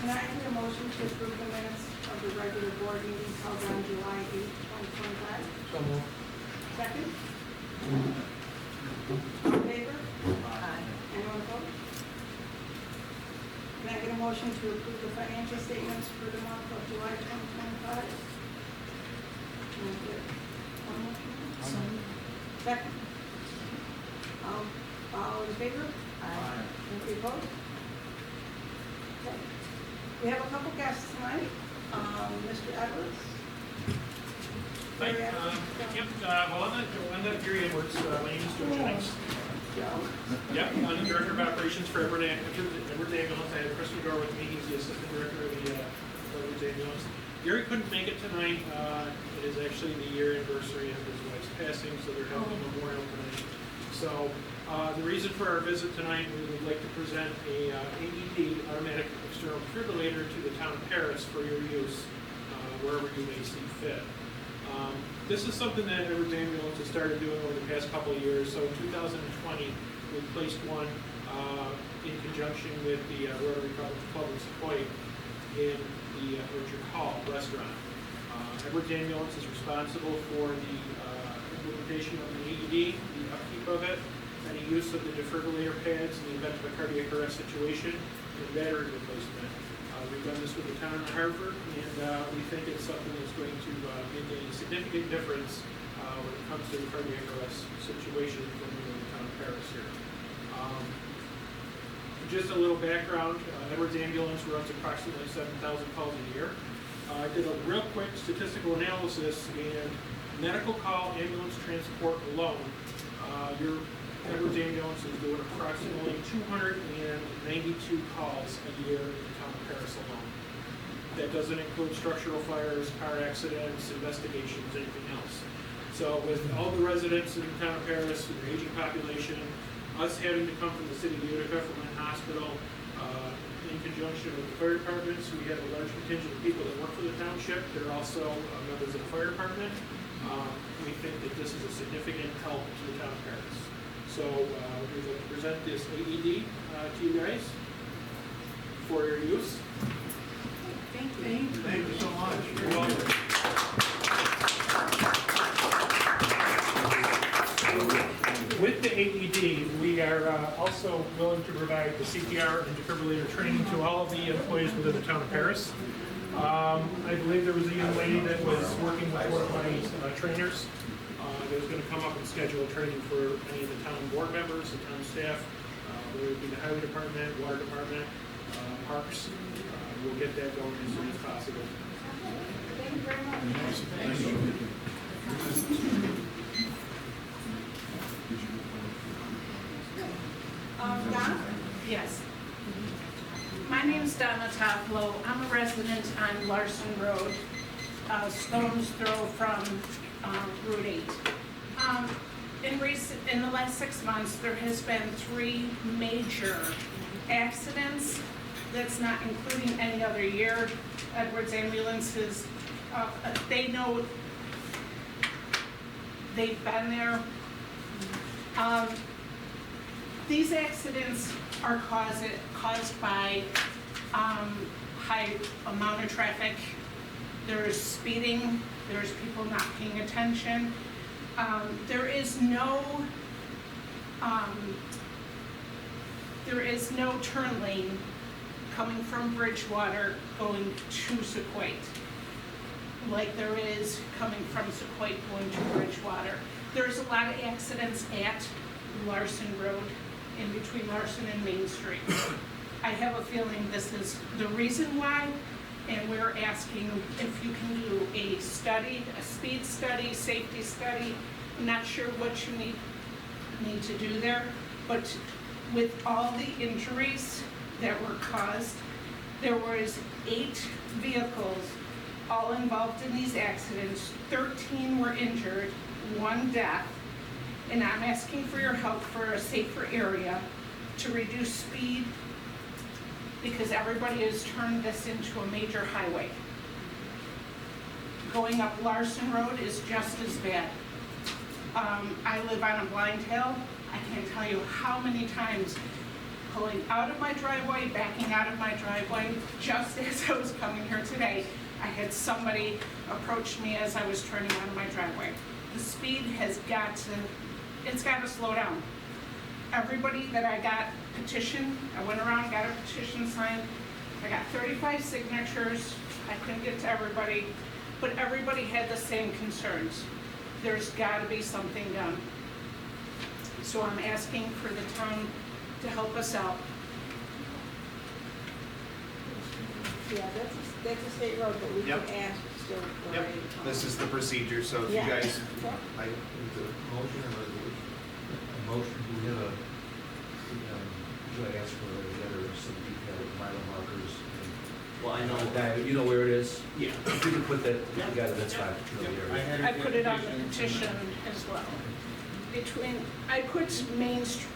Can I get a motion to approve the minutes of the regular board meeting held on July 8, 2025? So moved. Second? All in favor? Aye. Anyone opposed? Can I get a motion to approve the financial statements for the month of July 2025? Can I get one motion? So moved. Second? All in favor? Aye. Any opposed? Okay. We have a couple guests tonight. Mr. Edwards? Hi, yep, well, I'm not Gary Edwards, my name is Joe Jennings. Joe? Yep, I'm the Director of Operations for Edwards Ambulance. I have Chris Fedor with me, he's the Assistant Director of the Edwards Ambulance. Gary couldn't make it tonight, it is actually the year anniversary of his wife's passing, so they're having a memorial tonight. So, the reason for our visit tonight, we would like to present a AED, automatic external defibrillator, to the town of Paris for your use, wherever you may see fit. This is something that Edwards Ambulance has started doing over the past couple of years. So in 2020, we placed one in conjunction with the Rotary Club of Sequoia in the Orchard Hall restaurant. Edwards Ambulance is responsible for the implementation of the AED, the upkeep of it, any use of the defibrillator pads in the event of a cardiac arrest situation, and battery replacement. We've done this with the town of Hartford, and we think it's something that's going to make a significant difference when it comes to the cardiac arrest situation for the town of Paris here. Just a little background, Edwards Ambulance runs approximately 7,000 calls a year. I did a real quick statistical analysis, and medical call ambulance transport alone, your Edwards Ambulance is doing approximately 292 calls a year in the town of Paris alone. That doesn't include structural fires, car accidents, investigations, anything else. So with all the residents in the town of Paris, the aging population, us having to come from the city of Utica, from Lynn Hospital, in conjunction with the fire departments, we have a large contingent of people that work for the township. They're also members of the fire department. We think that this is a significant help to the town of Paris. So we'd like to present this AED to you guys for your use. Thank you. Thank you so much. You're welcome. With the AED, we are also willing to provide the CPR and defibrillator training to all of the employees within the town of Paris. I believe there was a young lady that was working with one of my trainers that was going to come up and schedule a training for any of the town board members, the town staff, whether it be the highway department, water department, parks. We'll get that going as soon as possible. Thank you very much. Donna? Yes. My name's Donna Toplow. I'm a resident on Larson Road, stone's throw from Route 8. In the last 6 months, there has been 3 major accidents. That's not including any other year. Edwards Ambulances, they know, they've been there. These accidents are caused by high amount of traffic. There's speeding, there's people not paying attention. There is no turn lane coming from Bridgewater going to Sequoia, like there is coming from Sequoia going to Bridgewater. There's a lot of accidents at Larson Road, in between Larson and Main Street. I have a feeling this is the reason why, and we're asking if you can do a study, a speed study, safety study. I'm not sure what you need to do there, but with all the injuries that were caused, there was 8 vehicles all involved in these accidents. 13 were injured, 1 death. And I'm asking for your help for a safer area to reduce speed, because everybody has turned this into a major highway. Going up Larson Road is just as bad. I live on a blind hill. I can't tell you how many times pulling out of my driveway, backing out of my driveway. Just as I was coming here today, I had somebody approach me as I was turning out of my driveway. The speed has got to, it's got to slow down. Everybody that I got petition, I went around, got a petition signed. I got 35 signatures. I couldn't get to everybody, but everybody had the same concerns. There's got to be something done. So I'm asking for the town to help us out. Yeah, that's a state road, but we can Yep. ask still for Yep, a. this is the procedure, so if you Yeah. guys, Yeah. I, Motion or resolution? A motion, do we have a, should I ask for a letter of some detailed mile markers? Well, I know, That, you know where it is? yeah. If you can put that together, that's fine. I put it on the petition as well. I put Main Street,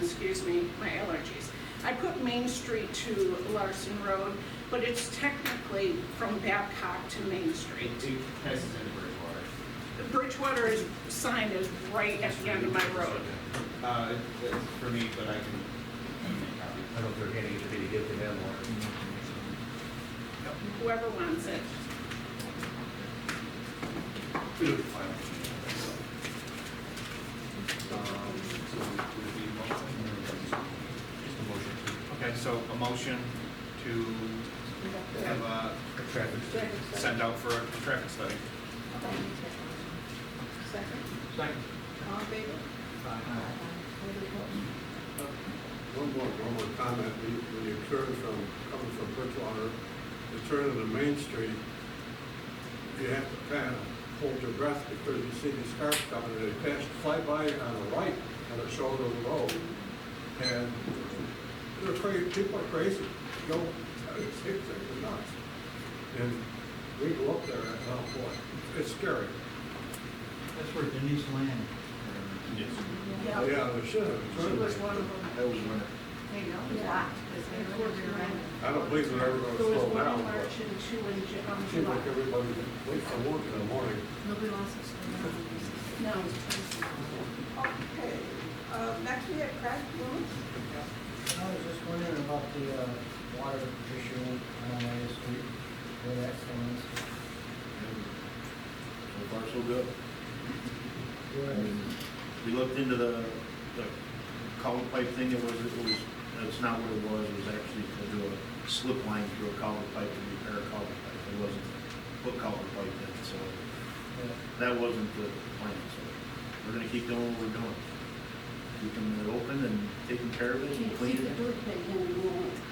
excuse me, my allergies. I put Main Street to Larson Road, but it's technically from Babcock to Main Street. It passes into Bridgewater. Bridgewater is signed as right at the end of my road. it's for me, but I can make copies. I don't know if they're handing it to me to give to them or. Whoever wants it. We do it fine. So would it be a motion? Just a motion Okay, so a motion to have a, to traffic. send out for a traffic study. Second, Second. all in favor? Anybody opposed? One more comment, when you turn from, coming from Bridgewater, you turn into Main Street, you have to kind of hold your breath because you see these cars coming and they fly by on the right on the shoulder of the road. And they're crazy, people are crazy, go, they're nuts. And we go up there and, oh boy, it's scary. That's where Denise Land. Yes. Yeah, Yeah, they should have. she was one of them. That was winter. There you go. Yeah. I don't believe they're ever gonna There was slow one in down, March but and two in seems July. like everybody waits for work in the morning. Nobody wants to slow down. No. Okay, next we have Craig Lewis. I was just wondering about the water issue on Main Street, where that stands. So far, so good. I mean, we looked into the culvert pipe thing, that's not what it was actually to do a slip line through a culvert pipe to repair a culvert pipe. It wasn't put culvert pipe in, so that wasn't the plan, so we're gonna keep doing what we're doing. Keeping it open and taking care of it and cleaning it.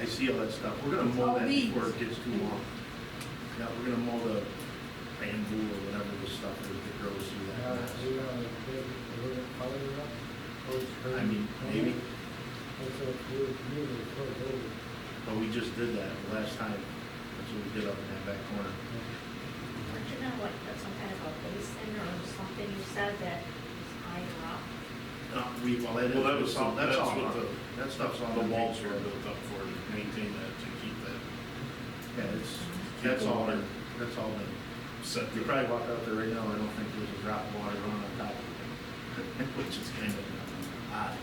I see all that stuff. We're gonna mow that before it gets too long. Yeah, we're gonna mow the bamboo or whatever this stuff is that grows through that. We big, a little color up? I mean, maybe, That's what we usually put over. but we just did that the last time. That's what we did up in that back corner. Weren't you gonna like put some kind of a basin or something, you said that is higher up? Well, that is, Well, that was all- that's all, what done. That stuff's all. The been walls taken were care of. built up for, to maintain that, to keep that Yeah, that's the all, water. that's all done. set. You probably walk out there right now, I don't think there's a drop of water on top of it, which is kind of odd.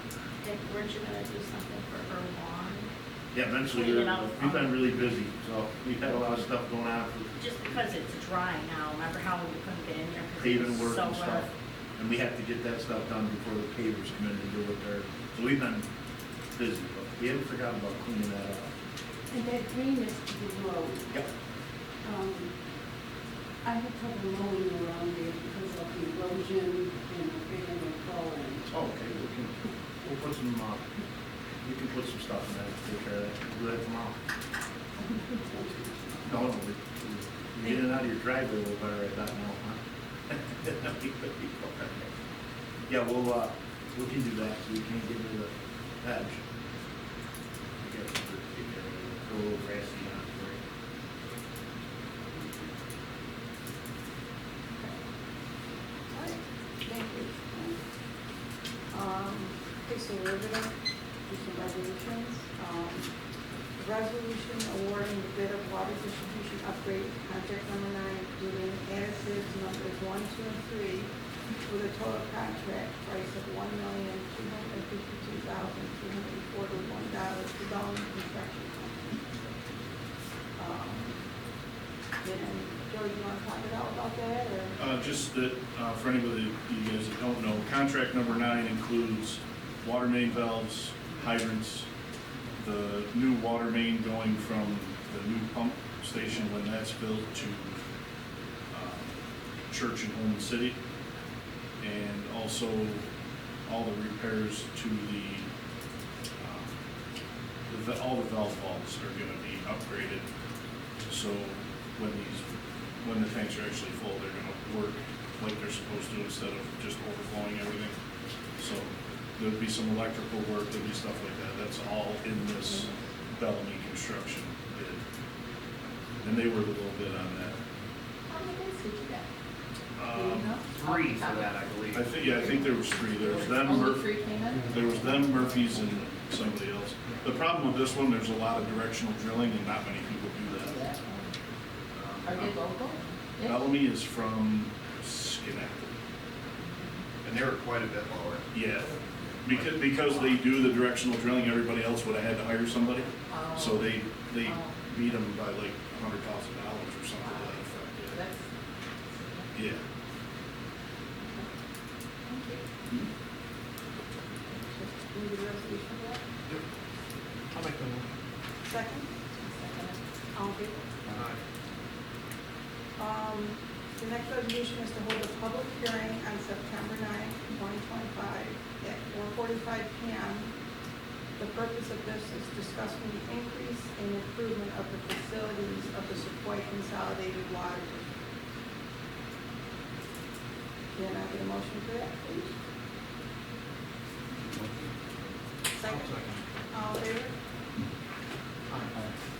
Weren't you gonna do something for her lawn? Yeah, eventually, Clean it up. we've been really busy, so we've had a lot of stuff going on, Just because it's dry now, remember how we couldn't get in there? 'cause it paving was work so and stuff. wet? And we have to get that stuff done before the pavers come in and do it there. So we've been busy, but we haven't forgotten about cleaning that up. And that green is to the road. Yep. I had trouble mowing around there because of the erosion and the freaking of falling. Oh, okay, we'll put some, you can put some stuff in there, take care of that, do that tomorrow. No, we get it out of your driveway a little better, I thought, no, huh? Yeah, we can do that, so we can't get into the edge. I guess we'll take care of it, go a little grassy on it for you. All right, thank you. Okay, so we're gonna do some resolutions. Resolution awarding the bid of water distribution upgrade, contract number 9, including additives numbers 1, 2, and 3, with a total contract price of $1,252,241 to Bellman Construction Company. And Joe, you want to talk it out about that, or? Just that, for anybody, you guys that don't know, contract number 9 includes water main valves, hydrants, the new water main going from the new pump station when that's built to Church and Home City, and also all the repairs to all the valve vaults are going to be upgraded. So when the tanks are actually full, they're going to work like they're supposed to instead of just overflowing everything. So there'll be some electrical work, there'll be stuff like that. That's all in this Bellamy construction bid. And they were the low bid on that. How many bids did you get? 3 for that, I believe. I think there was 3. There was them, Only 3 came in? there was them, Murphy's, and somebody else. The problem with this one, there's a lot of directional drilling, and not many people do that. Are they local? Bellamy is from Schenectady. And they were quite a bit lower. Yeah, because they do the directional drilling, everybody else would have had to hire somebody. So they beat them by like $100,000 or something to that effect. That's, Yeah. thank you. Need a resolution for that? I'll make the motion. Second? All in favor? The next resolution is to hold a public hearing on September 9th, 2025 at 4:45 p.m. The purpose of this is discussing the increase and improvement of the facilities of the Sequoia Consolidated Water District. Can I get a motion for that, please? Second? All in favor?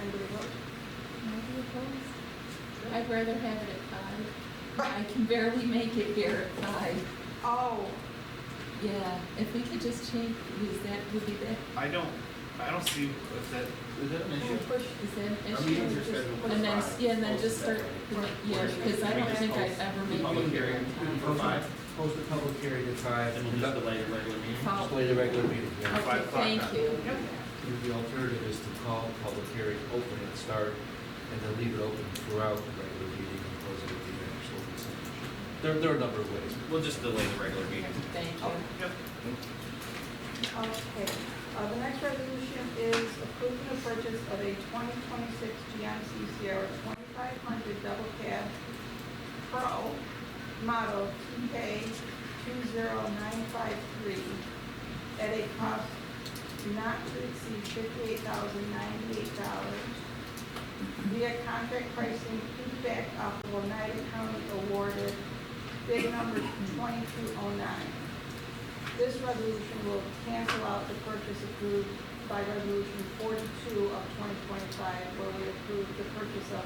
Anybody opposed? Nobody opposed? I'd rather have it at 5. I can barely make it here at 5. Oh, Yeah, if we could just change, would be that, I don't see, is that an issue? push. is that an Our issue? meetings are scheduled for And then, 5. yeah, and then just start, because I don't think I'd ever make Public it here hearing on for time. 5. Post the public hearing at 5. And we'll just delay the regular meeting. Call- Just delay the regular meeting. Yeah. Okay, 5 o'clock thank then. you. The alternative is to call the public hearing, open it, start, and then leave it open throughout the regular meeting and close it at the actual consent. There are a number of ways. We'll just delay the regular meeting. Thank you. Okay, the next resolution is approving the purchase of a 2026 GMC Sierra 2500 double cab Pro model TK20953 at a cost not to exceed $58,098 via contract pricing feedback off of Oneida County awarded bid number 2209. This resolution will cancel out the purchase approved by resolution 42 of 2025, where we approved the purchase of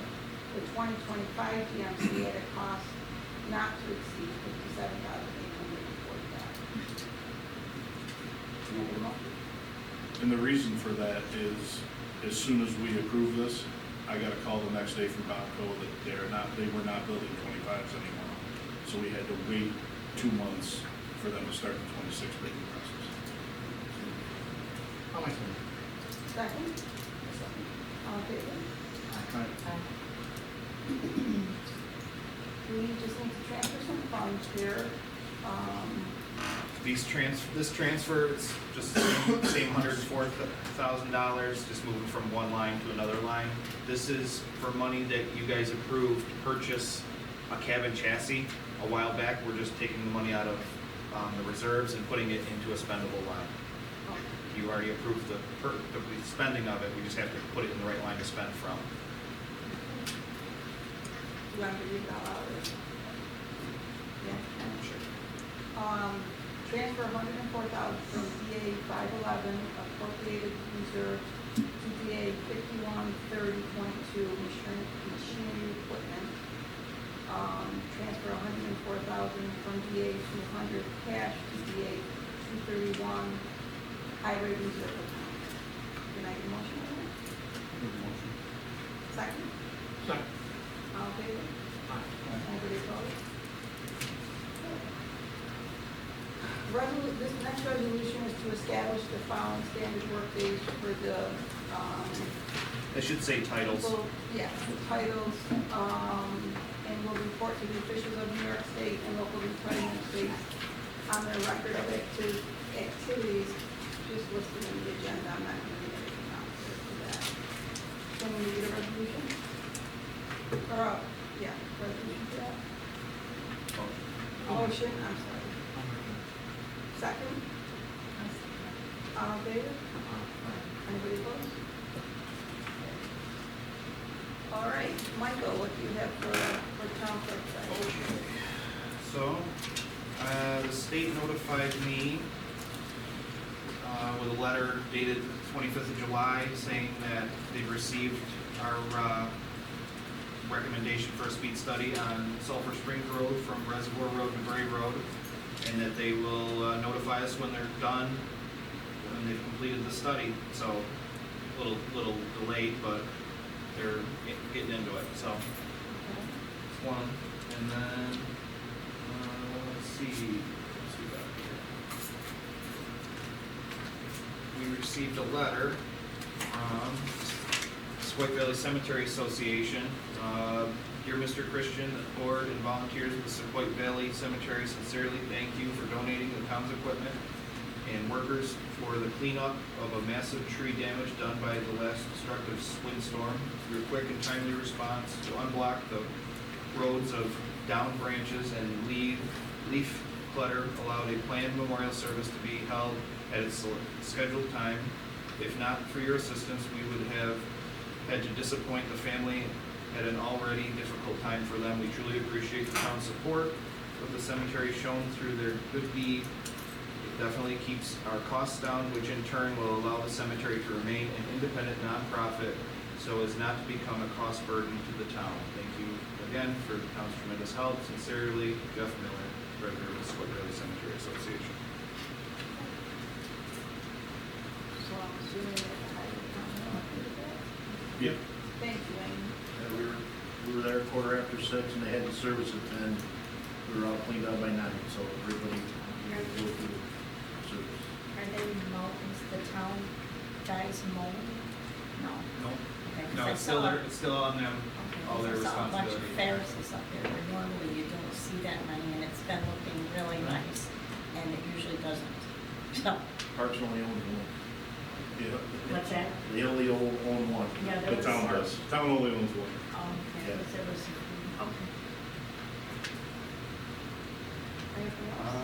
the 2025 GMC at a cost not to exceed $57,840. Can I get a motion? And the reason for that is, as soon as we approve this, I got a call the next day from Bobco that they were not building 25s anymore. So we had to wait 2 months for them to start the 26 bidding process. I'll make the motion. Second? All in favor? We just need to transfer some funds here. This transfer, it's just the same $104,000, just moving from one line to another line. This is for money that you guys approved to purchase a cabin chassis a while back. We're just taking the money out of the reserves and putting it into a spendable line. You already approved the spending of it, we just have to put it in the right line to spend from. You want to read it out loud? Yeah? Sure. Transfer $104,000 from DA 511 appropriated reserve to DA 513022 machinery equipment. Transfer $104,000 from DA 200 cash to DA 231 highway reserve account. Can I get a motion on that? Second? Second. All in favor? Anybody opposed? This next resolution is to establish the following standard workdays for the, I should say titles. yeah, the titles, and will report to the officials of New York State and local employment states on their record of activities, just listed in the agenda. I'm not gonna read everything out there for that. Can we get a resolution? Or, yeah, resolution for that? Motion, I'm sorry. Second? All in favor? Anybody opposed? All right, Michael, what do you have for town clerk side? Okay. So, the state notified me with a letter dated 25th of July saying that they've received our recommendation for a speed study on Sulphur Springs Road from Reservoir Road to Bray Road, and that they will notify us when they're done, when they've completed the study. So, a little delayed, but they're getting into it, so. That's one. And then, let's see what we got here. We received a letter from Sequoia Valley Cemetery Association. Dear Mr. Christian, the board and volunteers of the Sequoia Valley Cemetery sincerely thank you for donating the town's equipment and workers for the cleanup of a massive tree damage done by the last destructive windstorm. Your quick and timely response to unblock the roads of downed branches and leaf clutter allowed a planned memorial service to be held at its scheduled time. If not for your assistance, we would have had to disappoint the family at an already difficult time for them. We truly appreciate the town's support of the cemetery shown through their good deed. It definitely keeps our costs down, which in turn will allow the cemetery to remain an independent nonprofit so as not to become a cost burden to the town. Thank you again for the town's tremendous help. Sincerely, Jeff Miller, Director of the Sequoia Valley Cemetery Association. So I'm assuming that the highway department will do that. Yep. Thank you, Amy. We were there 6:15, and they had the service at 10. We were all cleaned up by 9, so everybody go through the service. Are they mowing, is the town guys mowing? No. No, Okay, 'cause no, I it's still saw- there, it's still on them, Okay, all their 'cause I saw a bunch of responsibility. Ferrises up there where normally you don't see that many, and it's been looking really nice, and it usually doesn't. So, Parks only owns one. Yeah. what's that? They only own one. Yeah, there The was. town does. Town only owns one. Okay, Yeah. 'cause there was, okay. Anything else?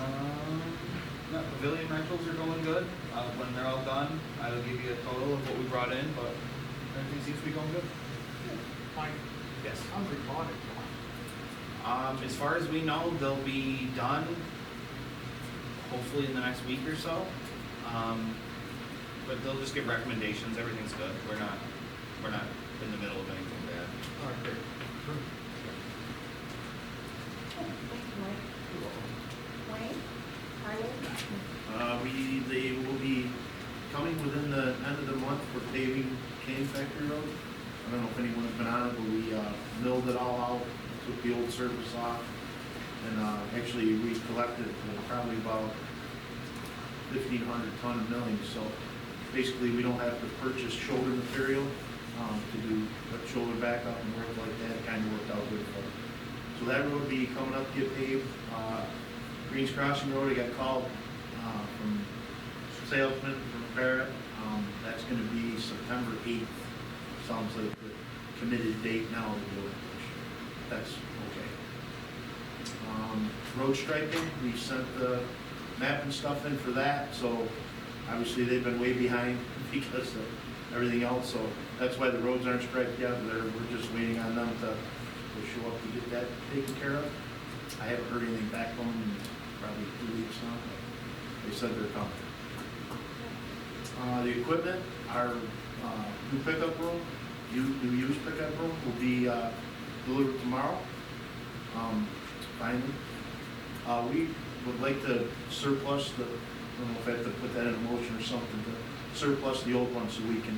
No, pavilion rentals are going good. When they're all done, I will give you a total of what we brought in, but everything seems to be going good. Mike, Yes. how's the audit going? As far as we know, they'll be done hopefully in the next week or so. But they'll just give recommendations. Everything's good. We're not in the middle of anything bad. All right, great. Oh, thank you, Mike. Wayne? Highway? They will be coming within the end of the month for paving Cane Factory Road. I don't know if anyone's been on it, but we milled it all out, took the old surface off, and actually we collected probably about 1,500 ton of millings. So basically, we don't have to purchase shoulder material to do shoulder backup and work like that. It kind of worked out good for us. So that road will be coming up to get paved. Greens Crossing Road, I got called from salesman from Barrett. That's gonna be September 8th. Sounds like the committed date now to do it. That's okay. Road striping, we sent the map and stuff in for that, so obviously they've been way behind because of everything else, so that's why the roads aren't striped yet. We're just waiting on them to show up to get that taken care of. I haven't heard anything back from them in probably 2 weeks now, but they said they're coming. The equipment, our new pickup room, new used pickup room will be delivered tomorrow, finally. We would like to surplus the, I don't know if I have to put that in a motion or something, to surplus the old one so we can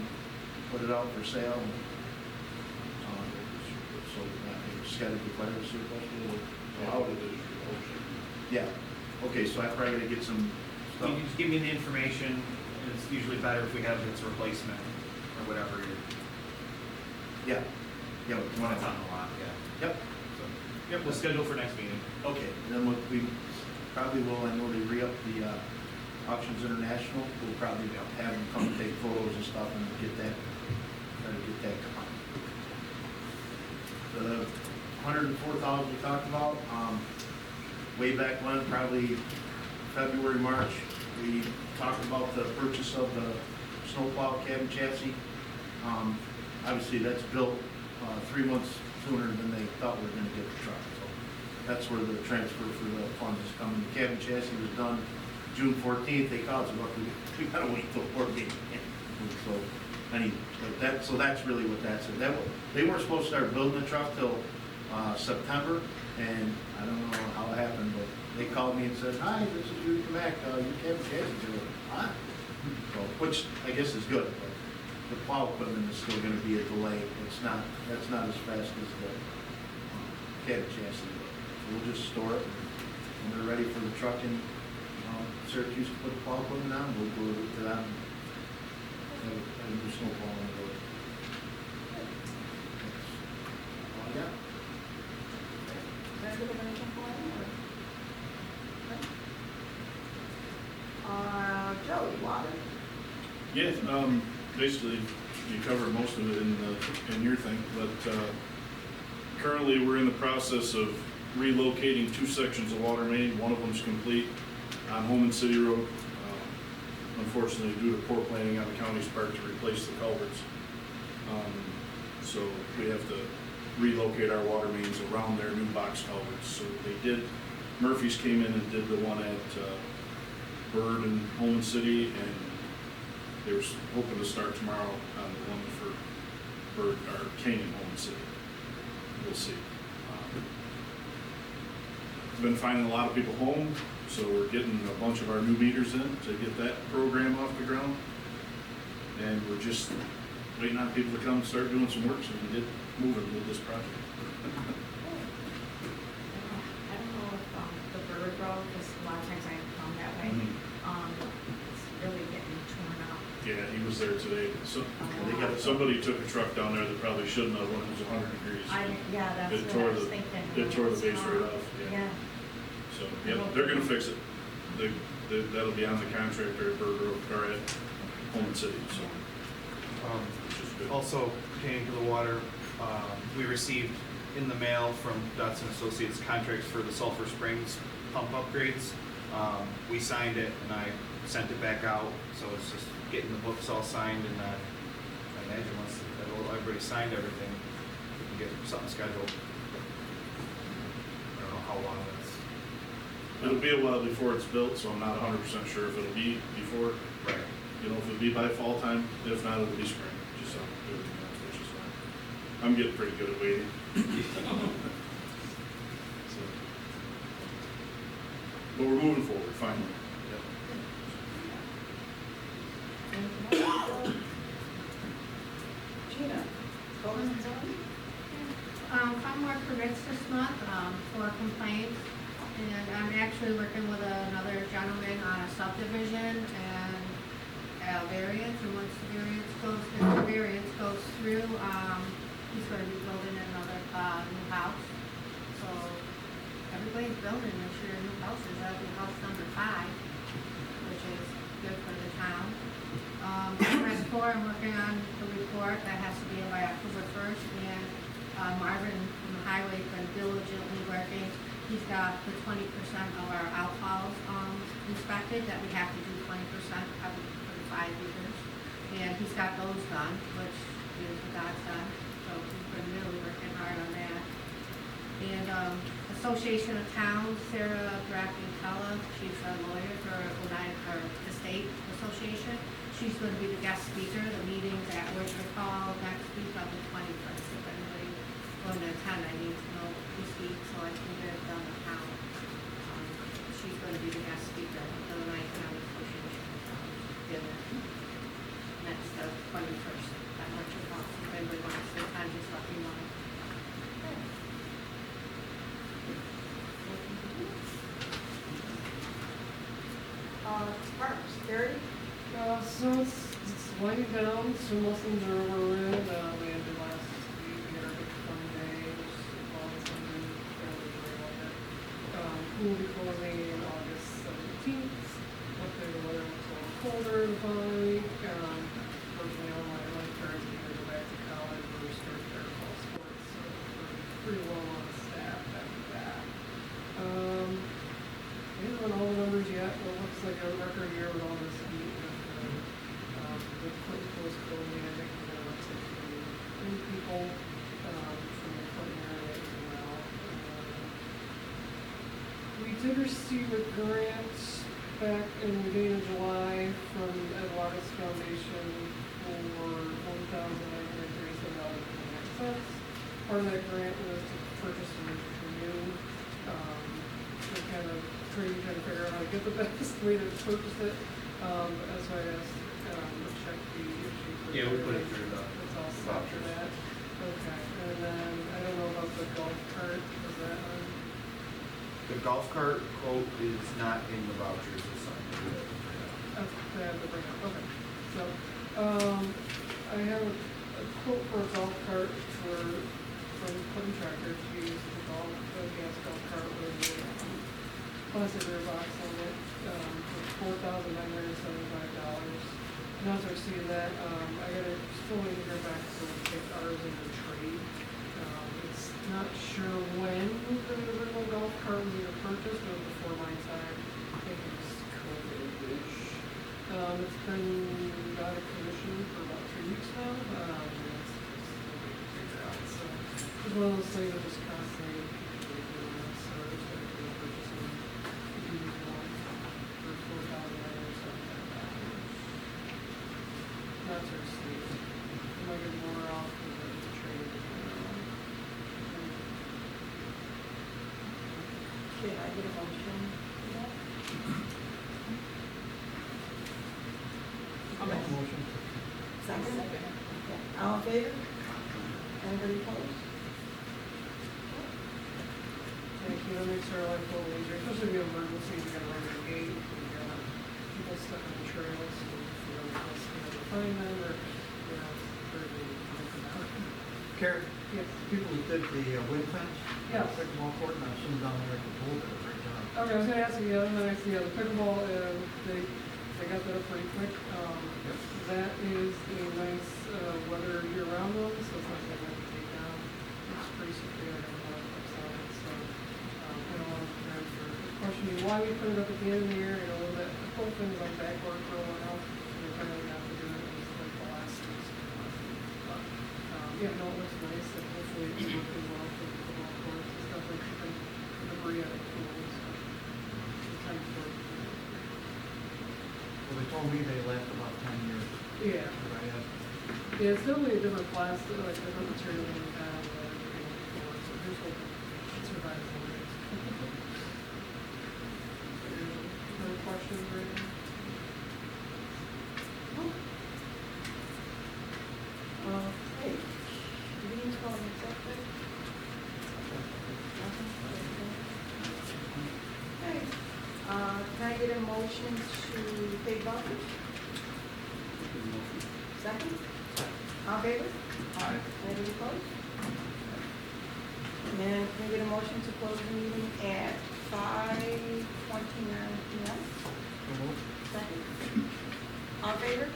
put it out for sale. And, so it's got to declare the surplus. How did it, Yeah, okay, so I probably gotta get some You can just give me the information, and it's usually better if we have its replacement or whatever. Yeah, yeah, When it's on the lot, yeah. Yep, So, yep, we'll schedule for next meeting. okay, then what we probably will, I know they re-up the Auctions International, we'll probably have them come and take photos and stuff and get that, try to get that going. The 104,000 we talked about, way back when, probably February, March, we talked about the purchase of the snowplow cabin chassis. Obviously, that's built 3 months sooner than they thought we were gonna get the truck, so that's where the transfer for the funds is coming. The cabin chassis was done June 14th, they called us, look, we gotta wait till board meeting. So, so that's really what that's, they weren't supposed to start building the truck till September, and I don't know how it happened, but they called me and said, hi, this is Rudy Mack, your cabin chassis, are huh? So, which I guess is good, but the plow equipment is still gonna be a delay. That's not as fast as the cabin chassis. So we'll just store it, and when they're ready for the truck in Syracuse to put the plow equipment on, we'll go to them. Have a new snowplow on the road. That's all I got. Does anybody have anything for him, or? Joey, water? Yes, basically, you covered most of it in your thing, but currently we're in the process of relocating 2 sections of water main. One of them's complete on Holman City Road. Unfortunately, due to poor planning on the county's part to replace the culverts. So we have to relocate our water mains around their new box culverts. So they did, Murphy's came in and did the one at Bird and Holman City, and they were hoping to start tomorrow on the one for Bird, or Kane and Holman City. We'll see. Been finding a lot of people home, so we're getting a bunch of our new meters in to get that program off the ground. And we're just waiting on people to come and start doing some work so we can get moving with this project. I don't know if the Bird Road, because a lot of times I have come that way, it's really getting torn up. Yeah, he was there today. So They got somebody took a truck down there that probably shouldn't have when it was 100 degrees. Yeah, that's It what tore I was the- thinking. It tore the base right off, Yeah. So, yeah, they're gonna fix it. That'll be on the contractor at Bird Road, or at Holman City, so, which is good. Also pertaining to the water, we received in the mail from Dotson Associates contracts for the Sulphur Springs pump upgrades. We signed it and I sent it back out, so it's just getting the books all signed, and I imagine once everybody signed everything, we can get something scheduled. I don't know how long that's. It'll be a while before it's built, so I'm not 100% sure if it'll be before, Right. you know, if it'll be by fall time. If not, it'll be spring, just so everything else, which is fine. I'm getting pretty good at waiting. So, but we're moving forward, finally. Gina, Golden Zone? Five more permits this month, for complaints, and I'm actually working with another gentleman on a subdivision and a variance, and once the variance goes through, he's gonna be building another, new house. So, everybody's building this year new houses, that'll be house number 5, which is good for the town. MS4, I'm working on the report, that has to be in by October 1st, and Marvin from the highway's been diligently working. He's got the 20% of our outfalls inspected, that we have to do 20% for the 5 years. And he's got those done, which is a godsend, so he's been really working hard on that. And Association of Towns, Sarah Dracula, she's a lawyer for the state association. She's going to be the guest speaker. The meeting's at Orchard Hall next week on the 21st. If anybody's going to attend, I need to know who speaks so I can get it done with town. She's going to be the guest speaker at the Lake County Association dinner next 21st at Orchard Hall. If anybody wants to attend, just let me know. So it's winding down, swim lessons are over with, we ended last week, we had our big fun day, which is all Sunday, fairly enjoyable it. Pool will be closing August 17th, hopefully the weather looks a little colder the following week, fortunately all my lifeguards are gonna go back to college or start their fall sports, so we're pretty well on staff after that. We haven't run all the numbers yet, but it looks like a record year with all this heat. The Clinton Post Colonial, I think we're gonna have to bring people, from the Clinton area as well. We did receive a grant back in the beginning of July from the Eduardo's Foundation for $1,937.29. Part of that grant was to purchase a new canoe. We're kind of trying to figure out how to get the best way to purchase it. That's why I asked, to check the issue for. Yeah, we put it through the It's all set for vouchers. that. Okay, and then, I don't know about the golf cart, was that on? The golf cart quote is not in the vouchers assigned. That's what I have to bring up, okay. So, I have a quote for a golf cart from Clinton Tractor to use the gas golf cart with a plastic rear box on it, for $4,975. And as I see that, I gotta still wait to hear back to take ours in the trade. It's not sure when the original golf cart was either purchased, but it was before my time. I think it was COVID-ish. It's been out of commission for about 3 weeks now. It's figure out. So it's one of those things that just constantly keep doing this. So I just gotta be purchasing a used one for $4,975. That's our state. I might get more off of the trade. Can I get a motion for that? I'll make a motion. Second? Okay. All in favor? Anybody opposed? Thank you, that makes our life a little easier, especially if we have emergencies, we gotta run the gate, we got people stuck on the trails, so we don't know what's gonna find them, or, you know, certainly find them out. Karen, Yes. people who did the wind fence, Yes. pickleball court, and I assume down there at the pool, did a great job. Okay, I was gonna ask you, the pickleball, they got that up pretty quick. That is a nice, weather year-round one, so it's not like I have to take down. It's pretty secure, I don't know what it's on it, so, I don't want to prepare for questioning why we put it up at the end of the year, you know, that the whole thing's on back work for a while. We finally got to do it, it was like the last 6 months. But, yeah, no, it looks nice, and hopefully it's working well for the pickleball courts, it's definitely keeping the debris out of the pool, so. It's time to work. Well, they told me they last about 10 years. Yeah. But I asked, Yeah, it's definitely a different plastic, like different material than we have before, so here's hoping it survives the race. Any questions or anything? Hey, do we need to call an executive? Okay, can I get a motion to pay vouchers? Second? All in favor? Aye. Anybody opposed? And can I get a motion to close the meeting at 5:29 p.m.? so moved. Second? All in favor?